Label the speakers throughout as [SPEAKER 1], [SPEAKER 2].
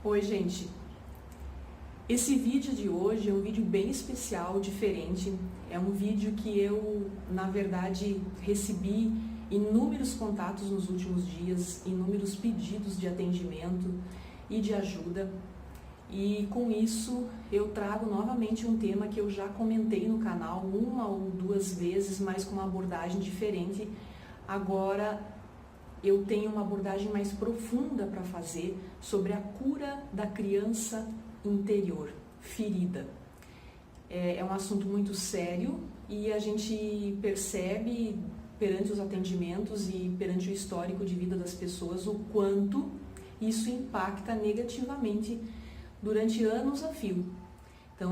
[SPEAKER 1] Oi, gente. Esse vídeo de hoje é um vídeo bem especial, diferente. É um vídeo que eu, na verdade, recebi inúmeros contatos nos últimos dias, inúmeros pedidos de atendimento e de ajuda. E com isso eu trago novamente um tema que eu já comentei no canal uma ou duas vezes, mas com uma abordagem diferente. Agora eu tenho uma abordagem mais profunda para fazer sobre a cura da criança interior, ferida. É um assunto muito sério e a gente percebe perante os atendimentos e perante o histórico de vida das pessoas o quanto isso impacta negativamente durante anos a fio. Então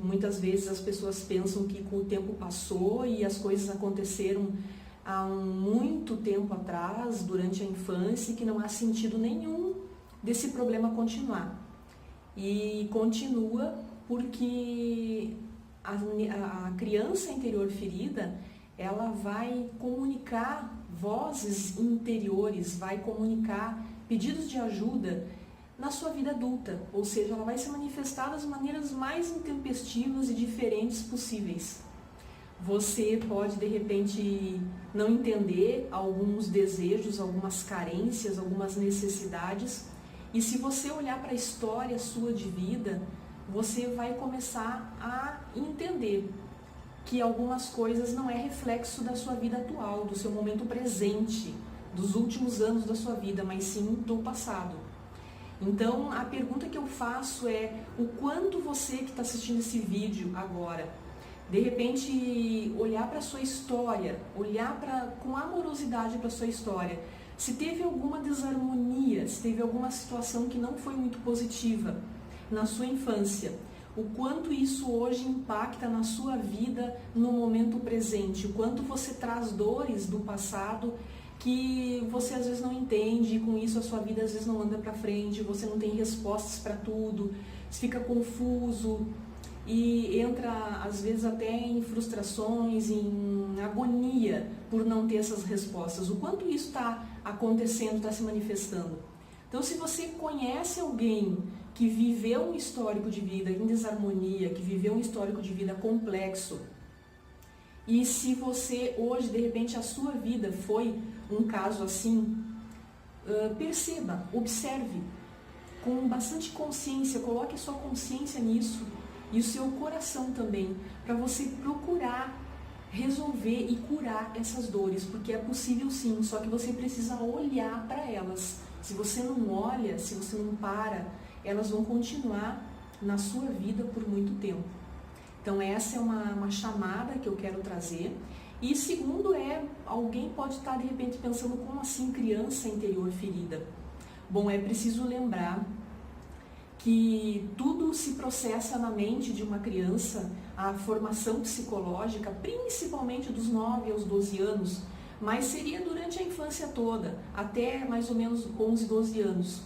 [SPEAKER 1] muitas vezes as pessoas pensam que com o tempo passou e as coisas aconteceram há muito tempo atrás, durante a infância, e que não há sentido nenhum desse problema continuar. E continua porque a criança interior ferida, ela vai comunicar vozes interiores, vai comunicar pedidos de ajuda na sua vida adulta, ou seja, ela vai se manifestar das maneiras mais intempestivas e diferentes possíveis. Você pode, de repente, não entender alguns desejos, algumas carências, algumas necessidades, e se você olhar para a história sua de vida, você vai começar a entender que algumas coisas não é reflexo da sua vida atual, do seu momento presente, dos últimos anos da sua vida, mas sim do passado. Então, a pergunta que eu faço é: o quanto você que está assistindo esse vídeo agora, de repente olhar para a sua história, olhar com amorosidade para a sua história, se teve alguma desarmonia, se teve alguma situação que não foi muito positiva na sua infância, o quanto isso hoje impacta na sua vida no momento presente, o quanto você traz dores do passado que você às vezes não entende, e com isso a sua vida às vezes não anda para frente, você não tem respostas para tudo, você fica confuso e entra às vezes até em frustrações, em agonia por não ter essas respostas. O quanto isso está acontecendo, está se manifestando. Então, se você conhece alguém que viveu um histórico de vida em desarmonia, que viveu um histórico de vida complexo, e se você hoje, de repente, a sua vida foi um caso assim, perceba, observe com bastante consciência, coloque a sua consciência nisso e o seu coração também, para você procurar resolver e curar essas dores, porque é possível sim, só que você precisa olhar para elas. Se você não olha, se você não para, elas vão continuar na sua vida por muito tempo. Então essa é uma chamada que eu quero trazer. E segundo alguém pode estar de repente pensando: como assim criança interior ferida? Bom, é preciso lembrar que tudo se processa na mente de uma criança, a formação psicológica, principalmente dos 9 aos 12 anos, mas seria durante a infância toda, até mais ou menos 11, 12 anos.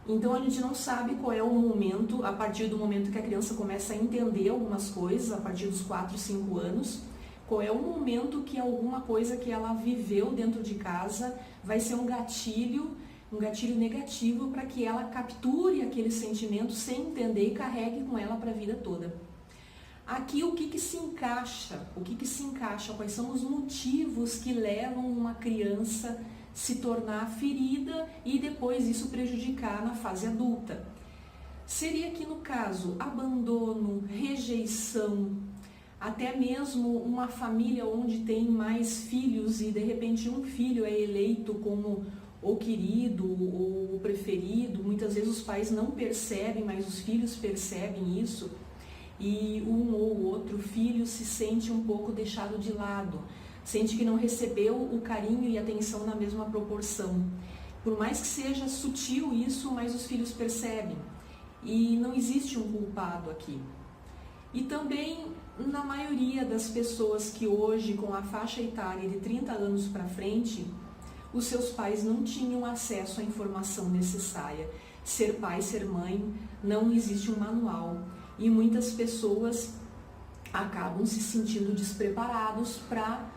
[SPEAKER 1] Então a gente não sabe qual é o momento, a partir do momento que a criança começa a entender algumas coisas, a partir dos 4, 5 anos, qual é o momento que alguma coisa que ela viveu dentro de casa vai ser um gatilho negativo para que ela capture aquele sentimento sem entender e carregue com ela para a vida toda. Aqui o que se encaixa, quais são os motivos que levam uma criança se tornar ferida e depois isso prejudicar na fase adulta. Seria que no caso abandono, rejeição, até mesmo uma família onde tem mais filhos e de repente um filho é eleito como o querido ou o preferido. Muitas vezes os pais não percebem, mas os filhos percebem isso, e um ou outro filho se sente um pouco deixado de lado, sente que não recebeu o carinho e atenção na mesma proporção. Por mais que seja sutil isso, mas os filhos percebem, e não existe um culpado aqui. E também, na maioria das pessoas que hoje, com a faixa etária de 30 anos para frente, os seus pais não tinham acesso à informação necessária. Ser pai, ser mãe, não existe um manual. E muitas pessoas acabam se sentindo despreparados para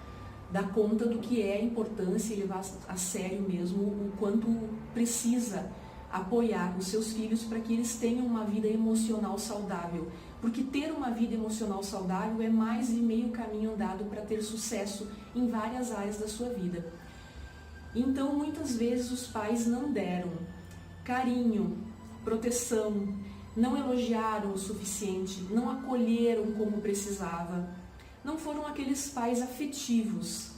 [SPEAKER 1] dar conta do que é a importância e levar a sério mesmo o quanto precisa apoiar os seus filhos para que eles tenham uma vida emocional saudável. Porque ter uma vida emocional saudável é mais de meio caminho andado para ter sucesso em várias áreas da sua vida. Então, muitas vezes os pais não deram carinho, proteção, não elogiaram o suficiente, não acolheram como precisava, não foram aqueles pais afetivos.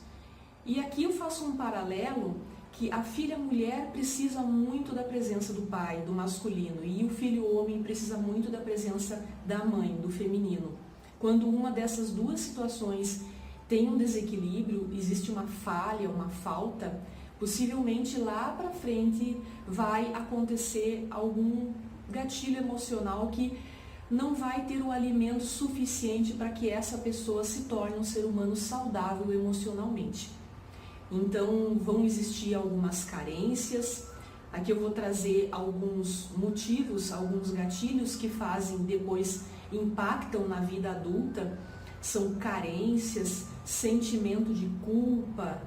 [SPEAKER 1] E aqui eu faço um paralelo que a filha mulher precisa muito da presença do pai, do masculino, e o filho homem precisa muito da presença da mãe, do feminino. Quando uma dessas duas situações tem um desequilíbrio, existe uma falha, uma falta, possivelmente lá para frente vai acontecer algum gatilho emocional que não vai ter o alimento suficiente para que essa pessoa se torne um ser humano saudável emocionalmente. Então vão existir algumas carências. Aqui eu vou trazer alguns motivos, alguns gatilhos que fazem depois impactam na vida adulta. São carências, sentimento de culpa,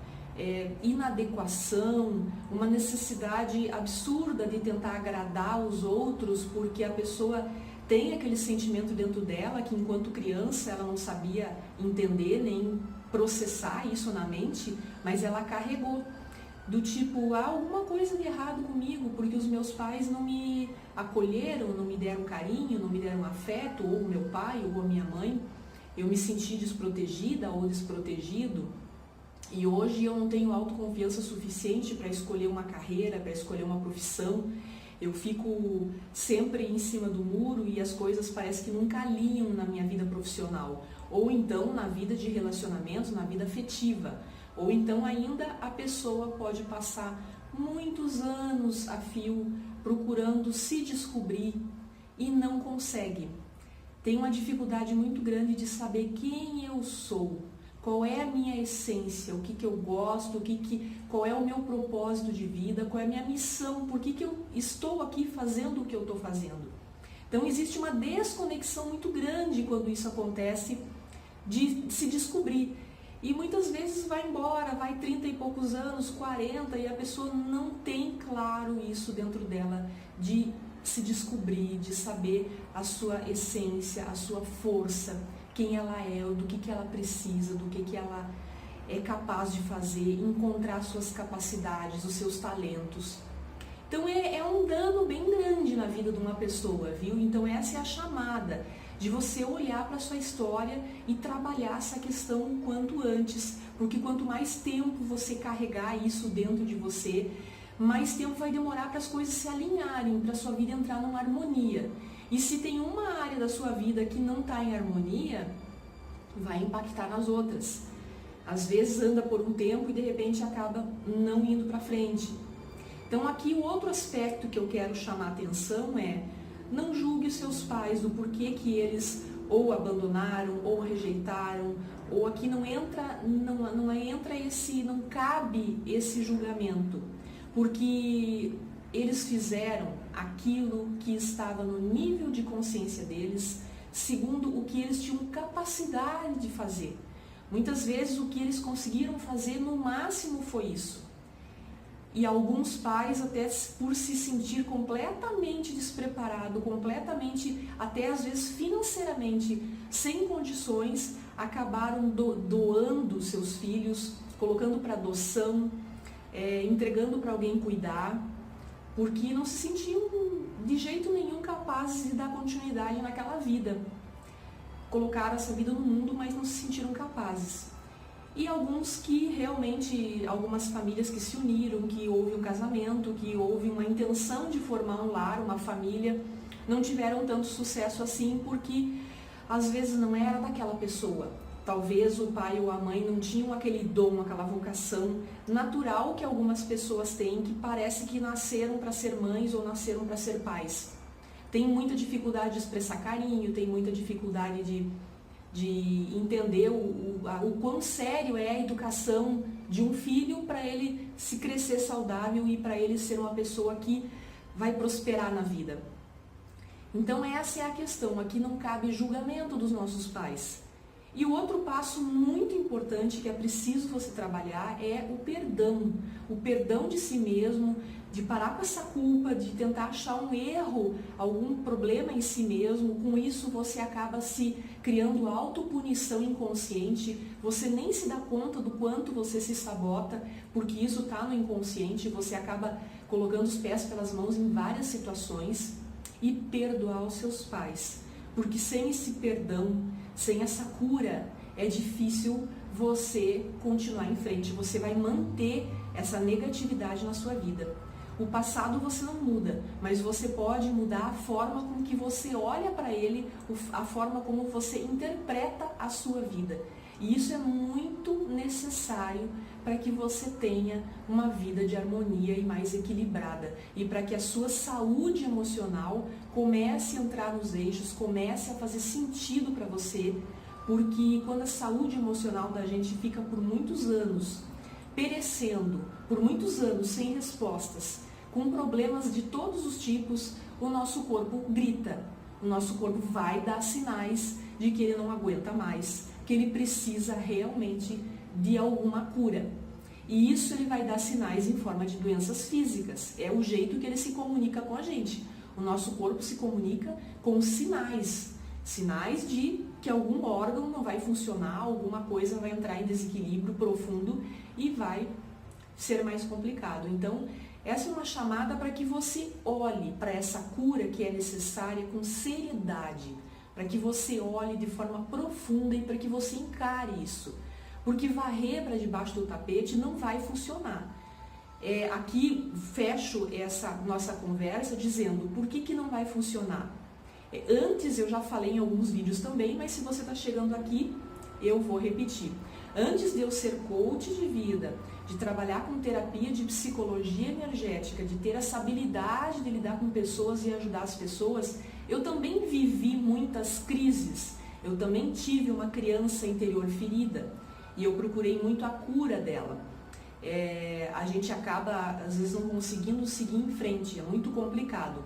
[SPEAKER 1] inadequação, uma necessidade absurda de tentar agradar os outros, porque a pessoa tem aquele sentimento dentro dela que enquanto criança ela não sabia entender nem processar isso na mente, mas ela carregou do tipo, há alguma coisa de errado comigo, porque os meus pais não me acolheram, não me deram carinho, não me deram afeto, ou o meu pai, ou a minha mãe, eu me senti desprotegida ou desprotegido. E hoje eu não tenho autoconfiança suficiente para escolher uma carreira, para escolher uma profissão. Eu fico sempre em cima do muro e as coisas parecem que nunca alinham na minha vida profissional. Ou então na vida de relacionamento, na vida afetiva. Ou então ainda a pessoa pode passar muitos anos a fio procurando se descobrir e não consegue. Tem uma dificuldade muito grande de saber quem eu sou. Qual é a minha essência, o que eu gosto, qual é o meu propósito de vida, qual é a minha missão, por que eu estou aqui fazendo o que eu estou fazendo. Então existe uma desconexão muito grande quando isso acontece, de se descobrir. E muitas vezes vai embora, vai 30 e poucos anos, 40, e a pessoa não tem claro isso dentro dela, de se descobrir, de saber a sua essência, a sua força, quem ela é, do que ela precisa, do que ela é capaz de fazer, encontrar suas capacidades, os seus talentos. Então é um dano bem grande na vida de uma pessoa, viu? Então essa é a chamada de você olhar para a sua história e trabalhar essa questão o quanto antes, porque quanto mais tempo você carregar isso dentro de você, mais tempo vai demorar para as coisas se alinharem, para a sua vida entrar numa harmonia. E se tem uma área da sua vida que não está em harmonia, vai impactar nas outras. Às vezes anda por um tempo e de repente acaba não indo para frente. Então aqui o outro aspecto que eu quero chamar a atenção é: não julgue os seus pais do porquê que eles ou abandonaram ou rejeitaram, ou aqui não cabe esse julgamento, porque eles fizeram aquilo que estava no nível de consciência deles, segundo o que eles tinham capacidade de fazer. Muitas vezes o que eles conseguiram fazer no máximo foi isso. E alguns pais, até por se sentir completamente despreparado, completamente, até às vezes financeiramente, sem condições, acabaram doando seus filhos, colocando para adoção, entregando para alguém cuidar, porque não se sentiam de jeito nenhum capazes de dar continuidade naquela vida. Colocaram essa vida no mundo, mas não se sentiram capazes. E alguns que realmente, algumas famílias que se uniram, que houve um casamento, que houve uma intenção de formar um lar, uma família, não tiveram tanto sucesso assim, porque às vezes não era daquela pessoa. Talvez o pai ou a mãe não tinham aquele dom, aquela vocação natural que algumas pessoas têm, que parece que nasceram para ser mães ou nasceram para ser pais. Tem muita dificuldade de expressar carinho, tem muita dificuldade de entender o quão sério é a educação de um filho para ele se crescer saudável e para ele ser uma pessoa que vai prosperar na vida. Então essa é a questão, aqui não cabe julgamento dos nossos pais. E o outro passo muito importante que é preciso você trabalhar é o perdão de si mesmo, de parar com essa culpa, de tentar achar um erro, algum problema em si mesmo. Com isso você acaba se criando autopunição inconsciente, você nem se dá conta do quanto você se sabota, porque isso está no inconsciente, você acaba colocando os pés pelas mãos em várias situações. E perdoar os seus pais, porque sem esse perdão, sem essa cura, é difícil você continuar em frente, você vai manter essa negatividade na sua vida. O passado você não muda, mas você pode mudar a forma com que você olha para ele, a forma como você interpreta a sua vida. E isso é muito necessário para que você tenha uma vida de harmonia e mais equilibrada. E para que a sua saúde emocional comece a entrar nos eixos, comece a fazer sentido para você. Porque quando a saúde emocional da gente fica por muitos anos perecendo, por muitos anos sem respostas, com problemas de todos os tipos, o nosso corpo grita. O nosso corpo vai dar sinais de que ele não aguenta mais, que ele precisa realmente de alguma cura. E isso ele vai dar sinais em forma de doenças físicas. É o jeito que ele se comunica com a gente. O nosso corpo se comunica com sinais. Sinais de que algum órgão não vai funcionar, alguma coisa vai entrar em desequilíbrio profundo e vai ser mais complicado. Então, essa é uma chamada para que você olhe para essa cura que é necessária com seriedade, para que você olhe de forma profunda e para que você encare isso. Porque varrer para debaixo do tapete não vai funcionar. Aqui fecho essa nossa conversa dizendo por que não vai funcionar. Antes eu já falei em alguns vídeos também, mas se você está chegando aqui, eu vou repetir. Antes de eu ser coach de vida, de trabalhar com terapia de psicologia energética, de ter essa habilidade de lidar com pessoas e ajudar as pessoas, eu também vivi muitas crises. Eu também tive uma criança interior ferida e eu procurei muito a cura dela. A gente acaba, às vezes, não conseguindo seguir em frente, é muito complicado.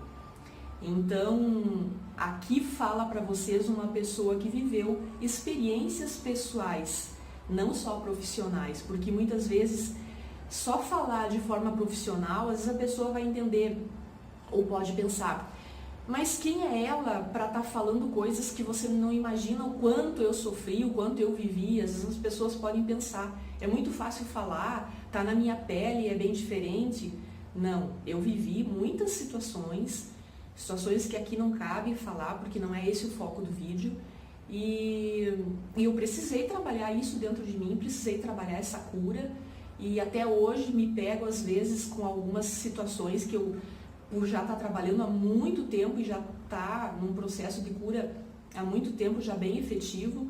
[SPEAKER 1] Então, aqui fala para vocês uma pessoa que viveu experiências pessoais, não só profissionais, porque muitas vezes só falar de forma profissional, às vezes a pessoa vai entender ou pode pensar, mas quem é ela para estar falando coisas que você não imagina o quanto eu sofri, o quanto eu vivi? Às vezes as pessoas podem pensar, é muito fácil falar, tá na minha pele, é bem diferente. Não, eu vivi muitas situações que aqui não cabe falar, porque não é esse o foco do vídeo. E eu precisei trabalhar isso dentro de mim, precisei trabalhar essa cura. E até hoje me pego às vezes com algumas situações que eu, por já estar trabalhando há muito tempo e já estar num processo de cura há muito tempo, já bem efetivo,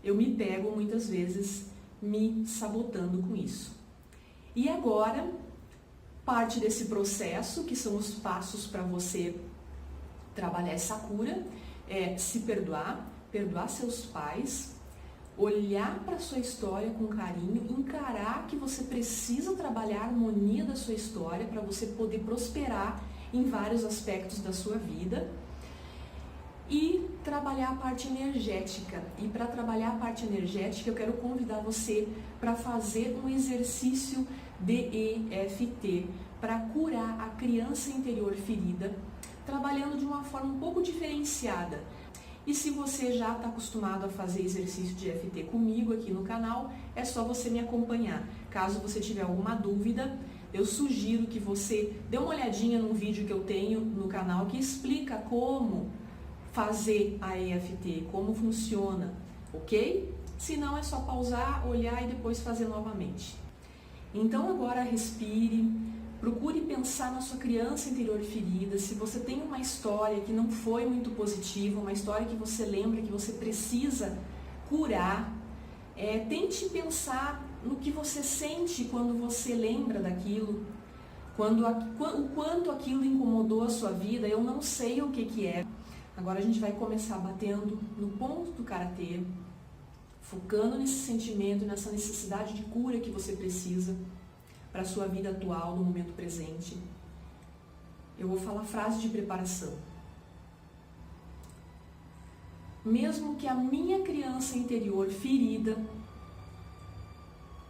[SPEAKER 1] eu me pego muitas vezes me sabotando com isso. E agora, parte desse processo, que são os passos para você trabalhar essa cura, é se perdoar, perdoar seus pais, olhar para a sua história com carinho, encarar que você precisa trabalhar a harmonia da sua história para você poder prosperar em vários aspectos da sua vida e trabalhar a parte energética. E para trabalhar a parte energética, eu quero convidar você para fazer um exercício de EFT para curar a criança interior ferida, trabalhando de uma forma um pouco diferenciada. E se você já está acostumado a fazer exercício de EFT comigo aqui no canal, é só você me acompanhar. Caso você tiver alguma dúvida, eu sugiro que você dê uma olhadinha num vídeo que eu tenho no canal que explica como fazer a EFT, como funciona, ok? Se não, é só pausar, olhar e depois fazer novamente. Então agora respire, procure pensar na sua criança interior ferida. Se você tem uma história que não foi muito positiva, uma história que você lembra que você precisa curar, tente pensar no que você sente quando você lembra daquilo, o quanto aquilo incomodou a sua vida. Eu não sei o que é. Agora a gente vai começar batendo no ponto do karatê, focando nesse sentimento, nessa necessidade de cura que você precisa para a sua vida atual, no momento presente. Eu vou falar frase de preparação. Mesmo que a minha criança interior ferida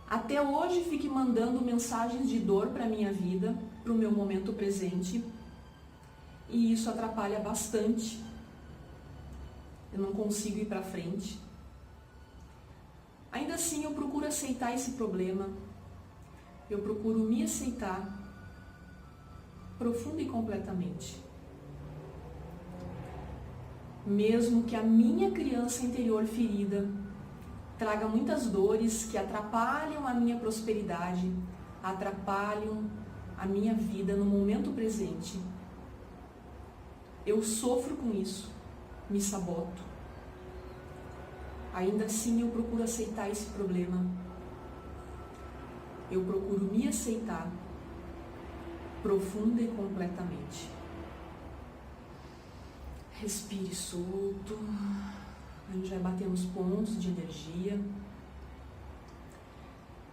[SPEAKER 1] até hoje fique mandando mensagens de dor para a minha vida, para o meu momento presente e isso atrapalha bastante. Eu não consigo ir para frente. Ainda assim, eu procuro aceitar esse problema. Eu procuro me aceitar profunda e completamente. Mesmo que a minha criança interior ferida traga muitas dores que atrapalham a minha prosperidade, atrapalham a minha vida no momento presente, eu sofro com isso, me saboto. Ainda assim eu procuro aceitar esse problema. Eu procuro me aceitar profunda e completamente. Respire solto. A gente vai bater nos pontos de energia.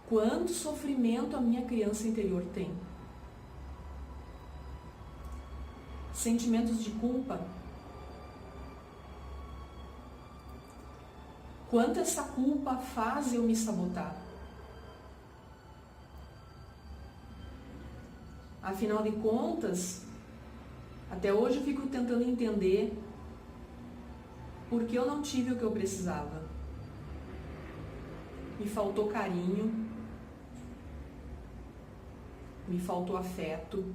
[SPEAKER 1] Quanto sofrimento a minha criança interior tem? Sentimentos de culpa. Quanto essa culpa faz eu me sabotar? Afinal de contas, até hoje eu fico tentando entender por que eu não tive o que eu precisava. Me faltou carinho, me faltou afeto,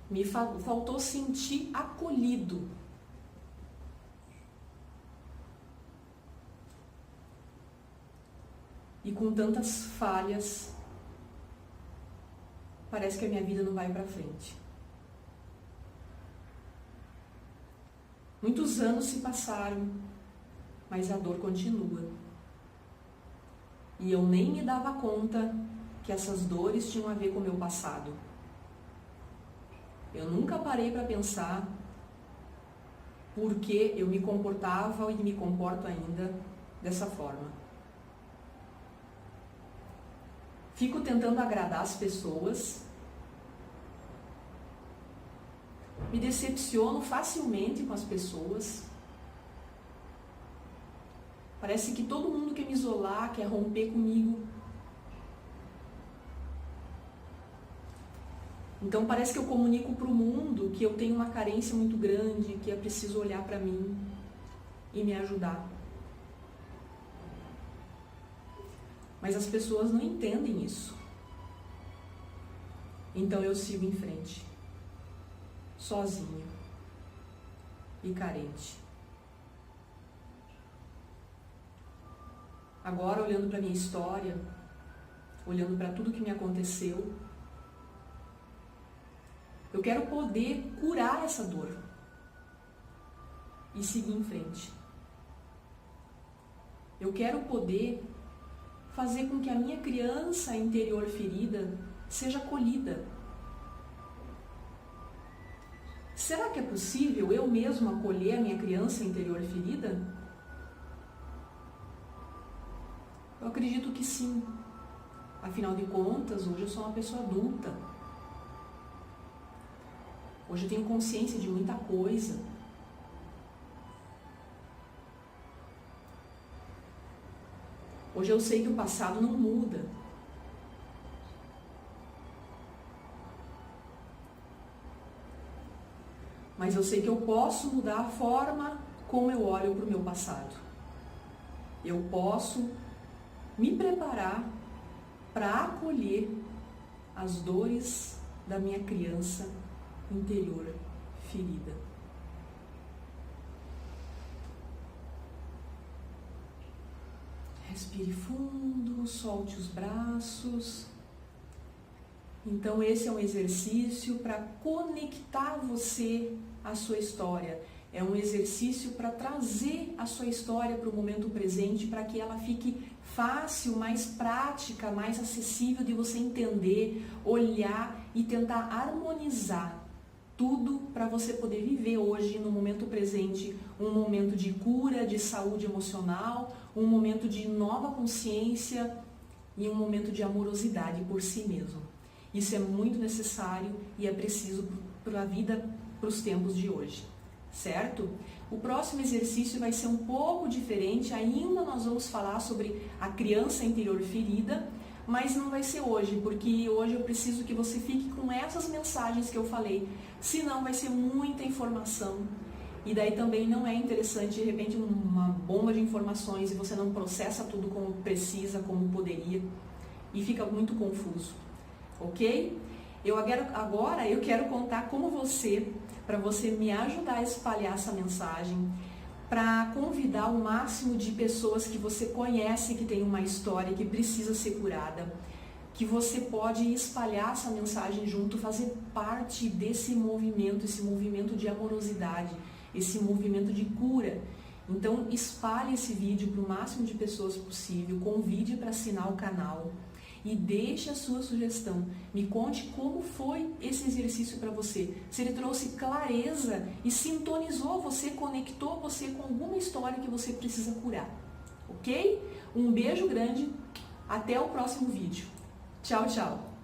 [SPEAKER 1] me faltou sentir acolhido. E com tantas falhas, parece que a minha vida não vai para frente. Muitos anos se passaram, mas a dor continua. E eu nem me dava conta que essas dores tinham a ver com o meu passado. Eu nunca parei para pensar por que eu me comportava e me comporto ainda dessa forma. Fico tentando agradar as pessoas, me decepciono facilmente com as pessoas. Parece que todo mundo quer me isolar, quer romper comigo. Então parece que eu comunico para o mundo que eu tenho uma carência muito grande, que é preciso olhar para mim e me ajudar. Mas as pessoas não entendem isso. Então eu sigo em frente, sozinho e carente. Agora, olhando para a minha história, olhando para tudo que me aconteceu, eu quero poder curar essa dor e seguir em frente. Eu quero poder fazer com que a minha criança interior ferida seja acolhida. Será que é possível eu mesmo acolher a minha criança interior ferida? Eu acredito que sim. Afinal de contas, hoje eu sou uma pessoa adulta. Hoje eu tenho consciência de muita coisa. Hoje eu sei que o passado não muda. Mas eu sei que eu posso mudar a forma como eu olho para o meu passado. Eu posso me preparar para acolher as dores da minha criança interior ferida. Respire fundo, solte os braços. Então esse é um exercício para conectar você à sua história. É um exercício para trazer a sua história para o momento presente, para que ela fique fácil, mais prática, mais acessível de você entender, olhar e tentar harmonizar tudo para você poder viver hoje, no momento presente, um momento de cura, de saúde emocional, um momento de nova consciência e um momento de amorosidade por si mesmo. Isso é muito necessário e é preciso para a vida, para os tempos de hoje. certo? O próximo exercício vai ser um pouco diferente, ainda nós vamos falar sobre a criança interior ferida, mas não vai ser hoje, porque hoje eu preciso que você fique com essas mensagens que eu falei, senão vai ser muita informação. E daí também não é interessante, de repente, uma bomba de informações e você não processa tudo como precisa, como poderia, e fica muito confuso, ok? Agora eu quero contar como para você me ajudar a espalhar essa mensagem, para convidar o máximo de pessoas que você conhece, que tem uma história que precisa ser curada, que você pode espalhar essa mensagem junto, fazer parte desse movimento, esse movimento de amorosidade, esse movimento de cura. Então espalhe esse vídeo para o máximo de pessoas possível, convide para assinar o canal e deixe a sua sugestão. Me conte como foi esse exercício para você, se ele trouxe clareza e sintonizou você, conectou você com alguma história que você precisa curar, ok? Um beijo grande, até o próximo vídeo. Tchau, tchau!